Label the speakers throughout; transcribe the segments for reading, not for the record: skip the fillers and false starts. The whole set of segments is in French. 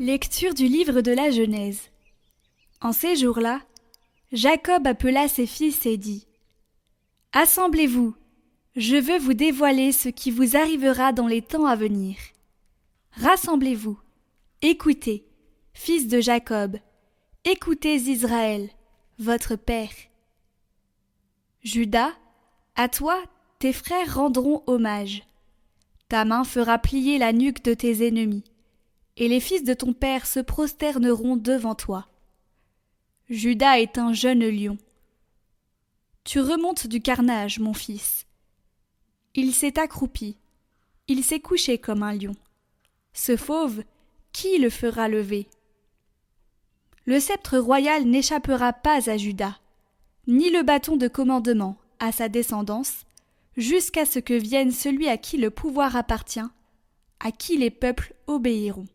Speaker 1: Lecture du livre de la Genèse. En ces jours-là, Jacob appela ses fils et dit : « Assemblez-vous, je veux vous dévoiler ce qui vous arrivera dans les temps à venir. Rassemblez-vous, écoutez, fils de Jacob, écoutez Israël, votre père. Judas, à toi, tes frères rendront hommage. Ta main fera plier la nuque de tes ennemis, et les fils de ton père se prosterneront devant toi. Judas est un jeune lion. Tu remontes du carnage, mon fils. Il s'est accroupi, il s'est couché comme un lion. Ce fauve, qui le fera lever ? Le sceptre royal n'échappera pas à Judas, ni le bâton de commandement à sa descendance, jusqu'à ce que vienne celui à qui le pouvoir appartient, à qui les peuples obéiront.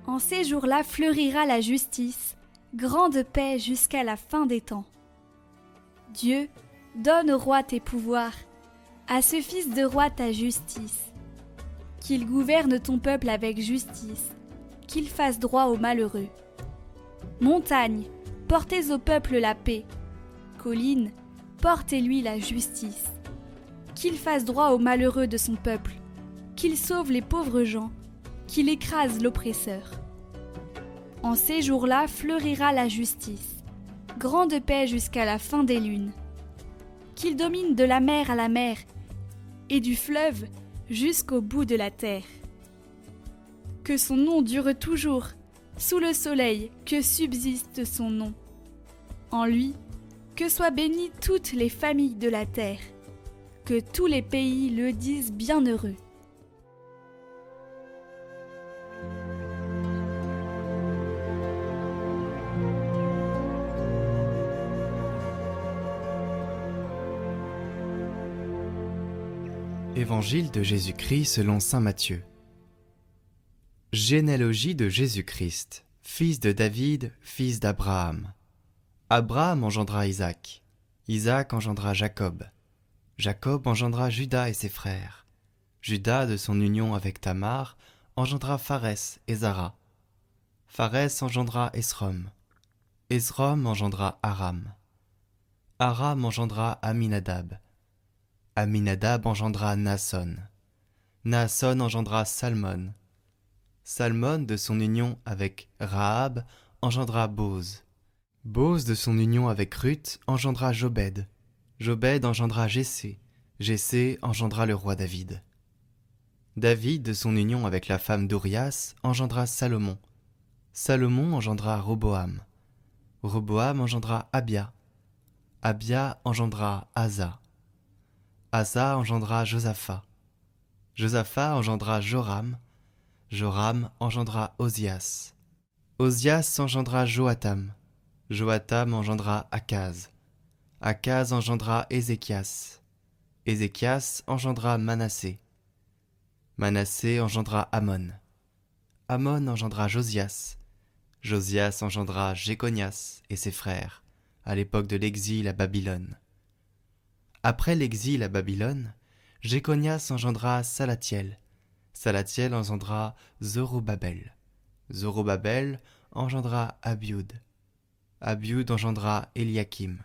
Speaker 1: En ces jours-là fleurira la justice, grande paix jusqu'à la fin des temps. Dieu, donne au roi tes pouvoirs, à ce fils de roi ta justice. Qu'il gouverne ton peuple avec justice, qu'il fasse droit aux malheureux. Montagnes, portez au peuple la paix. Collines, portez-lui la justice. Qu'il fasse droit aux malheureux de son peuple, qu'il sauve les pauvres gens, qu'il écrase l'oppresseur. En ces jours-là fleurira la justice, grande paix jusqu'à la fin des lunes. Qu'il domine de la mer à la mer, et du fleuve jusqu'au bout de la terre. Que son nom dure toujours, sous le soleil, que subsiste son nom. En lui, que soient bénies toutes les familles de la terre, que tous les pays le disent bienheureux.
Speaker 2: Évangile de Jésus-Christ selon saint Matthieu. Généalogie de Jésus-Christ, fils de David, fils d'Abraham. Abraham engendra Isaac. Isaac engendra Jacob. Jacob engendra Judas et ses frères. Judas, de son union avec Tamar, engendra Pharès et Zara. Pharès engendra Esrom. Esrom engendra Aram. Aram engendra Aminadab. Aminadab engendra Naasson. Naasson engendra Salmon. Salmon, de son union avec Rahab, engendra Boz. Boz, de son union avec Ruth, engendra Jobed. Jobed engendra Jessé. Jessé engendra le roi David. David, de son union avec la femme d'Urias, engendra Salomon. Salomon engendra Roboam. Roboam engendra Abia. Abia engendra Asa. Asa engendra Josaphat. Josaphat engendra Joram. Joram engendra Osias. Osias engendra Joatam. Joatam engendra Akaz. Akaz engendra Ézéchias. Ézéchias engendra Manassé. Manassé engendra Amon. Amon engendra Josias. Josias engendra Jéconias et ses frères, à l'époque de l'exil à Babylone. Après l'exil à Babylone, Jéconias engendra Salathiel. Salathiel engendra Zorobabel. Zorobabel engendra Abiud. Abiud engendra Eliakim.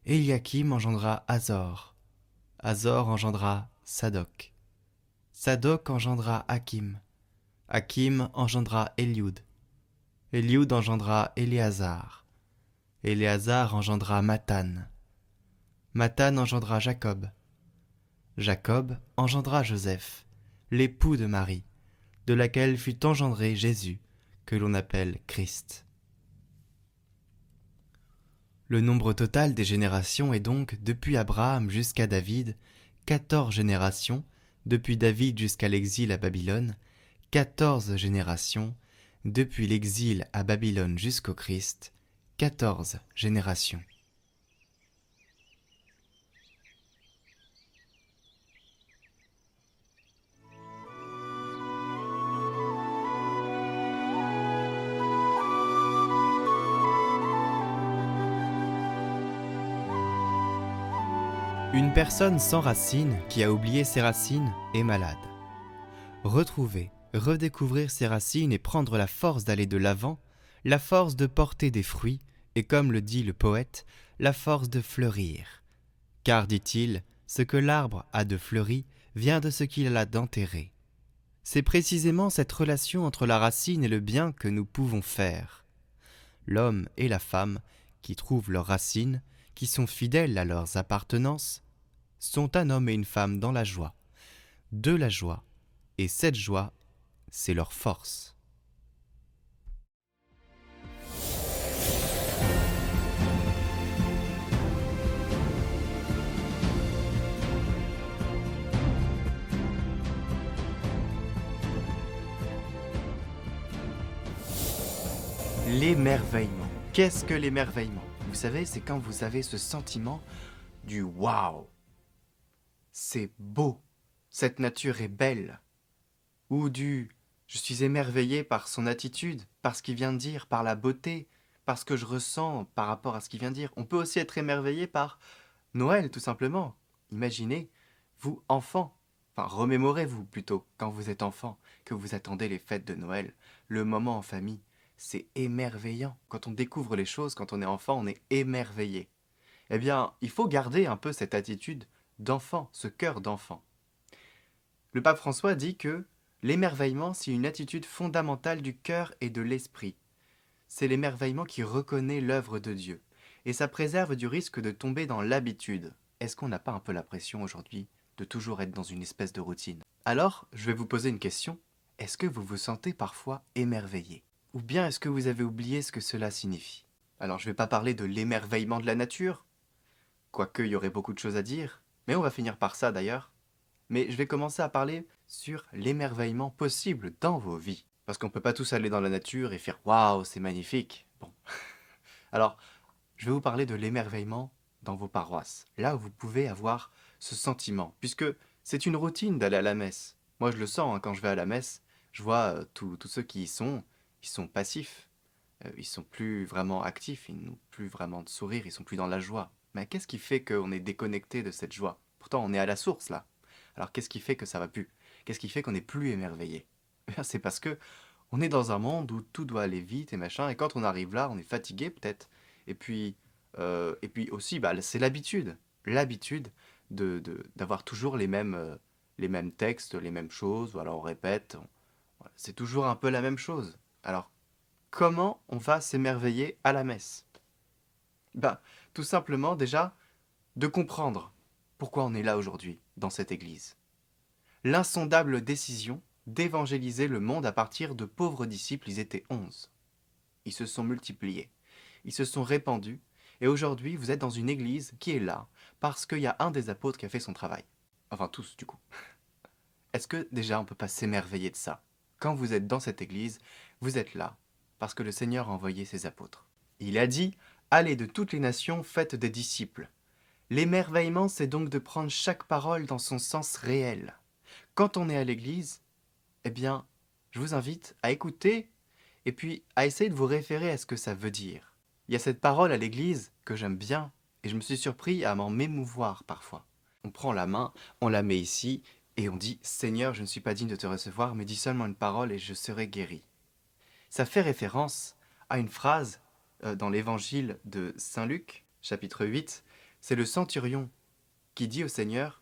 Speaker 2: Eliakim engendra Azor. Azor engendra Sadoc. Sadoc engendra Hakim. Hakim engendra Eliud. Eliud engendra Éléazar. Éléazar engendra Mathan. Mathan engendra Jacob. Jacob engendra Joseph, l'époux de Marie, de laquelle fut engendré Jésus, que l'on appelle Christ. Le nombre total des générations est donc, depuis Abraham jusqu'à David, 14 générations, depuis David jusqu'à l'exil à Babylone, 14 générations, depuis l'exil à Babylone jusqu'au Christ, 14 générations. Une personne sans racines qui a oublié ses racines est malade. Retrouver, redécouvrir ses racines et prendre la force d'aller de l'avant, la force de porter des fruits et comme le dit le poète, la force de fleurir. Car, dit-il, ce que l'arbre a de fleuri vient de ce qu'il a d'enterré. C'est précisément cette relation entre la racine et le bien que nous pouvons faire. L'homme et la femme, qui trouvent leurs racines, qui sont fidèles à leurs appartenances, sont un homme et une femme dans la joie, de la joie, et cette joie, c'est leur force. L'émerveillement. Qu'est-ce que l'émerveillement? Vous savez, c'est quand vous avez ce sentiment du waouh. C'est beau, cette nature est belle. Ou du je suis émerveillé par son attitude, par ce qu'il vient de dire, par la beauté, par ce que je ressens par rapport à ce qu'il vient de dire. On peut aussi être émerveillé par Noël, tout simplement. Imaginez, vous, enfant, enfin remémorez-vous plutôt, quand vous êtes enfant, que vous attendez les fêtes de Noël, le moment en famille. C'est émerveillant. Quand on découvre les choses, quand on est enfant, on est émerveillé. Eh bien, il faut garder un peu cette attitude d'enfant, ce cœur d'enfant. Le pape François dit que l'émerveillement, c'est une attitude fondamentale du cœur et de l'esprit. C'est l'émerveillement qui reconnaît l'œuvre de Dieu. Et ça préserve du risque de tomber dans l'habitude. Est-ce qu'on n'a pas un peu la pression aujourd'hui de toujours être dans une espèce de routine? Alors, je vais vous poser une question. Est-ce que vous vous sentez parfois émerveillé? Ou bien est-ce que vous avez oublié ce que cela signifie? Alors, je ne vais pas parler de l'émerveillement de la nature, quoique il y aurait beaucoup de choses à dire, mais on va finir par ça d'ailleurs. Mais je vais commencer à parler sur l'émerveillement possible dans vos vies. Parce qu'on ne peut pas tous aller dans la nature et faire « Waouh, c'est magnifique !» Bon. Alors, je vais vous parler de l'émerveillement dans vos paroisses. Là où vous pouvez avoir ce sentiment. Puisque c'est une routine d'aller à la messe. Moi, je le sens hein, quand je vais à la messe. Je vois tous ceux qui y sont, ils sont passifs. Ils sont plus vraiment actifs, ils n'ont plus vraiment de sourire, ils sont plus dans la joie. Mais qu'est-ce qui fait qu'on est déconnecté de cette joie? Pourtant, on est à la source, là. Alors, qu'est-ce qui fait que ça va plus? Qu'est-ce qui fait qu'on n'est plus émerveillé? Eh bien, c'est parce que on est dans un monde où tout doit aller vite et machin, et quand on arrive là, on est fatigué peut-être. Et puis aussi, bah, c'est l'habitude. L'habitude d'avoir toujours les mêmes textes, les mêmes choses, ou alors on répète. Voilà, c'est toujours un peu la même chose. Alors, comment on va s'émerveiller à la messe? Ben, tout simplement déjà de comprendre pourquoi on est là aujourd'hui dans cette église. L'insondable décision d'évangéliser le monde à partir de pauvres disciples, ils étaient 11. Ils se sont multipliés, ils se sont répandus, et aujourd'hui vous êtes dans une église qui est là parce qu'il y a un des apôtres qui a fait son travail. Enfin tous du coup. Est-ce que déjà on ne peut pas s'émerveiller de ça? Quand vous êtes dans cette église, vous êtes là parce que le Seigneur a envoyé ses apôtres. Il a dit « Allez de toutes les nations, faites des disciples ». L'émerveillement, c'est donc de prendre chaque parole dans son sens réel. Quand on est à l'église, eh bien, je vous invite à écouter et puis à essayer de vous référer à ce que ça veut dire. Il y a cette parole à l'église que j'aime bien et je me suis surpris à m'en m'émouvoir parfois. On prend la main, on la met ici et on dit « Seigneur, je ne suis pas digne de te recevoir, mais dis seulement une parole et je serai guéri ». Ça fait référence à une phrase dans l'évangile de Saint Luc, chapitre 8. C'est le centurion qui dit au Seigneur,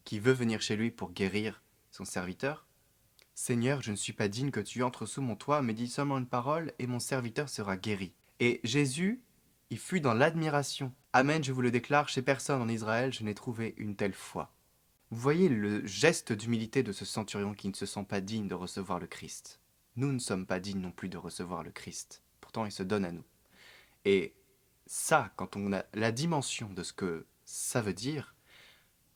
Speaker 2: qui veut venir chez lui pour guérir son serviteur, « Seigneur, je ne suis pas digne que tu entres sous mon toit, mais dis seulement une parole et mon serviteur sera guéri. » Et Jésus, il fut dans l'admiration. « Amen, je vous le déclare, chez personne en Israël, je n'ai trouvé une telle foi. » Vous voyez le geste d'humilité de ce centurion qui ne se sent pas digne de recevoir le Christ. Nous ne sommes pas dignes non plus de recevoir le Christ. Pourtant, il se donne à nous. Et ça, quand on a la dimension de ce que ça veut dire,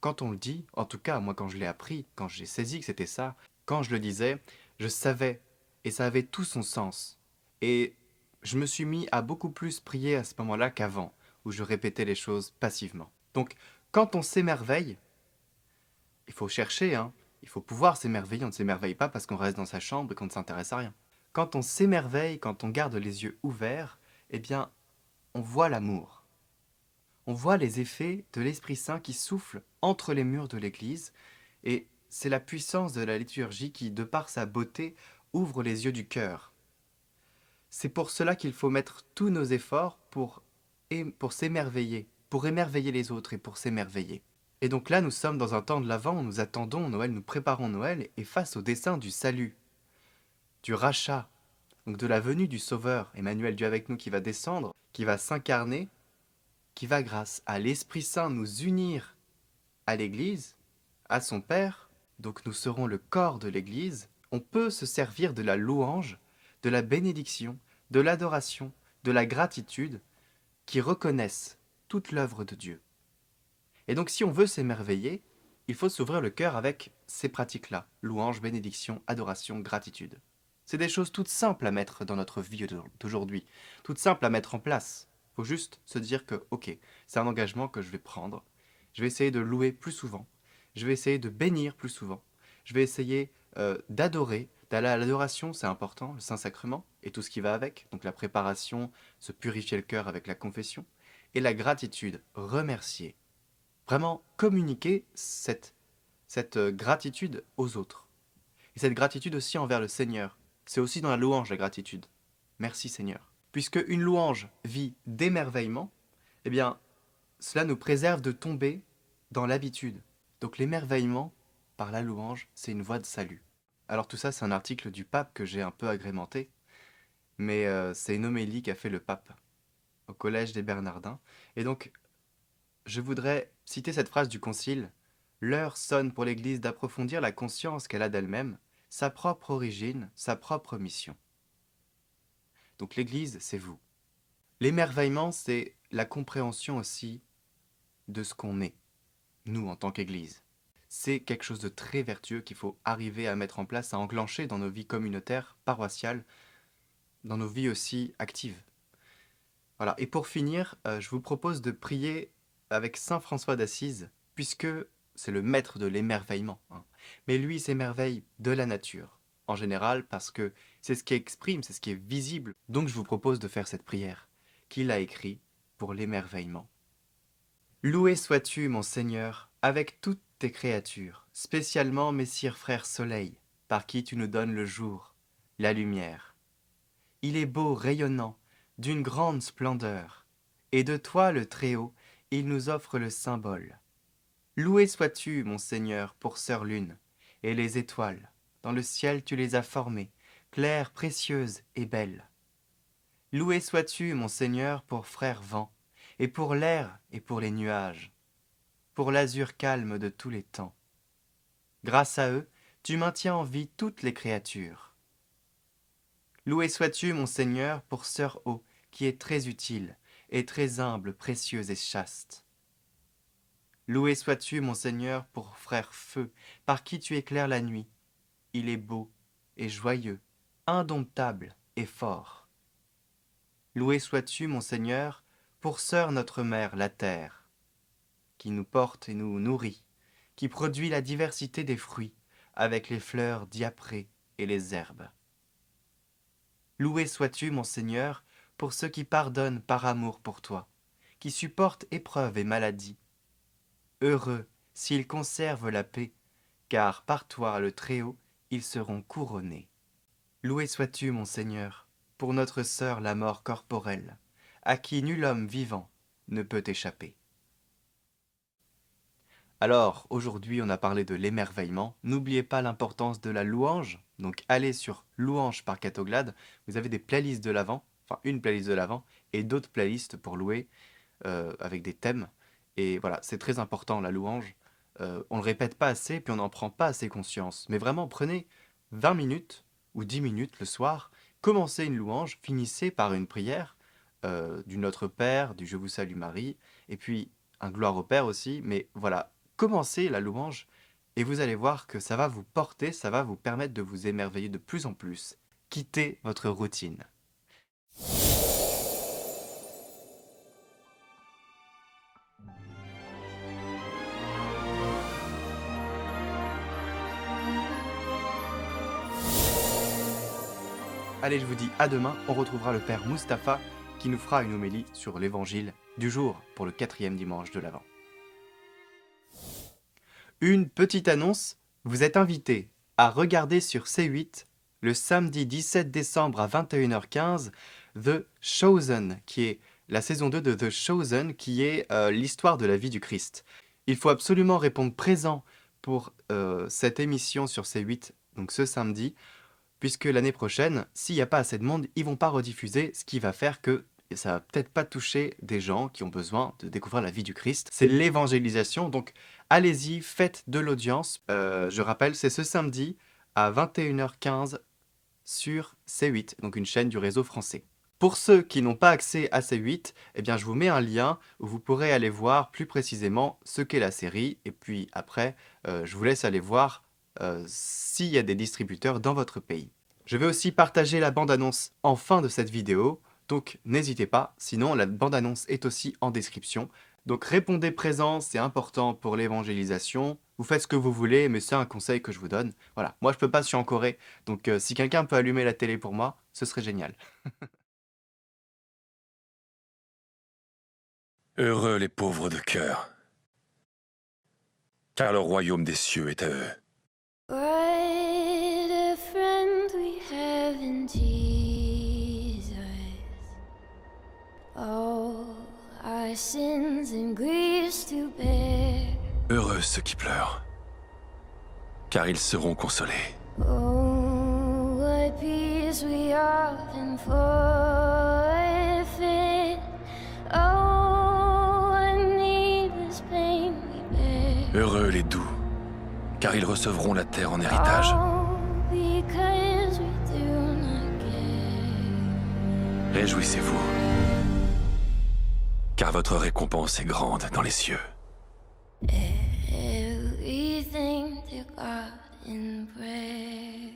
Speaker 2: quand on le dit, en tout cas, moi quand je l'ai appris, quand j'ai saisi que c'était ça, quand je le disais, je savais, et ça avait tout son sens. Et je me suis mis à beaucoup plus prier à ce moment-là qu'avant, où je répétais les choses passivement. Donc, quand on s'émerveille, il faut chercher, hein. Il faut pouvoir s'émerveiller. On ne s'émerveille pas parce qu'on reste dans sa chambre et qu'on ne s'intéresse à rien. Quand on s'émerveille, quand on garde les yeux ouverts, eh bien, on voit l'amour. on voit les effets de l'Esprit Saint qui souffle entre les murs de l'Église, et c'est la puissance de la liturgie qui, de par sa beauté, ouvre les yeux du cœur. C'est pour cela qu'il faut mettre tous nos efforts pour s'émerveiller, pour émerveiller les autres et pour s'émerveiller. Et donc là, nous sommes dans un temps de l'Avent, nous attendons Noël, nous préparons Noël, et face au dessein du salut, du rachat, donc de la venue du Sauveur, Emmanuel, Dieu avec nous, qui va descendre, qui va s'incarner, qui va, grâce à l'Esprit Saint, nous unir à l'Église, à son Père, donc nous serons le corps de l'Église, on peut se servir de la louange, de la bénédiction, de l'adoration, de la gratitude, qui reconnaissent toute l'œuvre de Dieu. Et donc si on veut s'émerveiller, il faut s'ouvrir le cœur avec ces pratiques-là, louange, bénédiction, adoration, gratitude. C'est des choses toutes simples à mettre dans notre vie d'aujourd'hui, toutes simples à mettre en place. Il faut juste se dire que, ok, c'est un engagement que je vais prendre, je vais essayer de louer plus souvent, je vais essayer de bénir plus souvent, je vais essayer d'adorer, d'aller à l'adoration, c'est important, le Saint-Sacrement, et tout ce qui va avec, donc la préparation, se purifier le cœur avec la confession, et la gratitude, remercier. Vraiment communiquer cette gratitude aux autres. Et cette gratitude aussi envers le Seigneur. C'est aussi dans la louange la gratitude. Merci Seigneur. Puisque une louange vit d'émerveillement, eh bien, cela nous préserve de tomber dans l'habitude. Donc l'émerveillement, par la louange, c'est une voie de salut. Alors tout ça, c'est un article du pape que j'ai un peu agrémenté, mais c'est une homélie qu'a fait le pape au Collège des Bernardins. Et donc, je voudrais citer cette phrase du Concile. L'heure sonne pour l'Église d'approfondir la conscience qu'elle a d'elle-même, sa propre origine, sa propre mission. Donc l'Église, c'est vous. L'émerveillement, c'est la compréhension aussi de ce qu'on est, nous en tant qu'Église. C'est quelque chose de très vertueux qu'il faut arriver à mettre en place, à enclencher dans nos vies communautaires, paroissiales, dans nos vies aussi actives. Voilà. Et pour finir, je vous propose de prier avec Saint François d'Assise, puisque c'est le maître de l'émerveillement. Mais lui, il s'émerveille de la nature, en général, parce que c'est ce qui exprime, c'est ce qui est visible. Donc je vous propose de faire cette prière qu'il a écrite pour l'émerveillement. Loué sois-tu, mon Seigneur, avec toutes tes créatures, spécialement Messire Frère Soleil, par qui tu nous donnes le jour, la lumière. Il est beau, rayonnant, d'une grande splendeur, et de toi, le Très-Haut, il nous offre le symbole. Loué sois-tu, mon Seigneur, pour Sœur Lune, et les étoiles, dans le ciel tu les as formées, claires, précieuses et belles. Loué sois-tu, mon Seigneur, pour Frère Vent, et pour l'air et pour les nuages, pour l'azur calme de tous les temps. Grâce à eux, tu maintiens en vie toutes les créatures. Loué sois-tu, mon Seigneur, pour Sœur Eau, qui est très utile, et très humble, précieuse et chaste. Loué sois-tu, mon Seigneur, pour Frère Feu, par qui tu éclaires la nuit. Il est beau et joyeux, indomptable et fort. Loué sois-tu, mon Seigneur, pour Sœur notre Mère, la terre, qui nous porte et nous nourrit, qui produit la diversité des fruits, avec les fleurs diaprées et les herbes. Loué sois-tu, mon Seigneur, pour ceux qui pardonnent par amour pour toi, qui supportent épreuves et maladies. Heureux s'ils conservent la paix, car par toi, le Très-Haut, ils seront couronnés. Loué sois-tu, mon Seigneur, pour notre sœur la mort corporelle, à qui nul homme vivant ne peut échapper. Alors, aujourd'hui, on a parlé de l'émerveillement. N'oubliez pas l'importance de la louange. Donc, allez sur Louange par Catoglade. Vous avez des playlists de l'Avent, enfin une playlist de l'Avent, et d'autres playlists pour louer avec des thèmes. Et voilà, c'est très important, la louange. On le répète pas assez, puis on n'en prend pas assez conscience. Mais vraiment, prenez 20 minutes ou 10 minutes le soir, commencez une louange, finissez par une prière du Notre Père, du Je vous salue Marie, et puis un gloire au Père aussi. Mais voilà, commencez la louange et vous allez voir que ça va vous porter, ça va vous permettre de vous émerveiller de plus en plus. Quittez votre routine. Allez, je vous dis à demain, on retrouvera le Père Mustapha qui nous fera une homélie sur l'Évangile du jour pour le 4e dimanche de l'Avent. Une petite annonce, vous êtes invités à regarder sur C8 le samedi 17 décembre à 21h15 The Chosen, qui est la saison 2 de The Chosen, qui est l'histoire de la vie du Christ. Il faut absolument répondre présent pour cette émission sur C8, donc ce samedi, puisque l'année prochaine, s'il n'y a pas assez de monde, ils vont pas rediffuser, ce qui va faire que ça va peut-être pas toucher des gens qui ont besoin de découvrir la vie du Christ. C'est l'évangélisation, donc allez-y, faites de l'audience. Je rappelle, c'est ce samedi à 21h15 sur C8, donc une chaîne du réseau français. Pour ceux qui n'ont pas accès à C8, eh bien je vous mets un lien où vous pourrez aller voir plus précisément ce qu'est la série, et puis après, je vous laisse aller voir s'il y a des distributeurs dans votre pays. Je vais aussi partager la bande-annonce en fin de cette vidéo, donc n'hésitez pas, sinon la bande-annonce est aussi en description. Donc répondez présent, c'est important pour l'évangélisation. Vous faites ce que vous voulez, mais c'est un conseil que je vous donne. Voilà, moi je peux pas, je suis en Corée, donc si quelqu'un peut allumer la télé pour moi, ce serait génial.
Speaker 3: Heureux les pauvres de cœur, car le royaume des cieux est à eux.
Speaker 4: What a friend we have in Jesus. All our sins and griefs to bear.
Speaker 3: Heureux ceux qui pleurent, car ils seront consolés.
Speaker 4: Oh, what peace we often forfeit. Oh, what needless pain we bear.
Speaker 3: Heureux les doux, car ils recevront la terre en héritage.
Speaker 4: All because we do not care.
Speaker 3: Réjouissez-vous, car votre récompense est grande dans les cieux.
Speaker 4: Everything to God in prayer.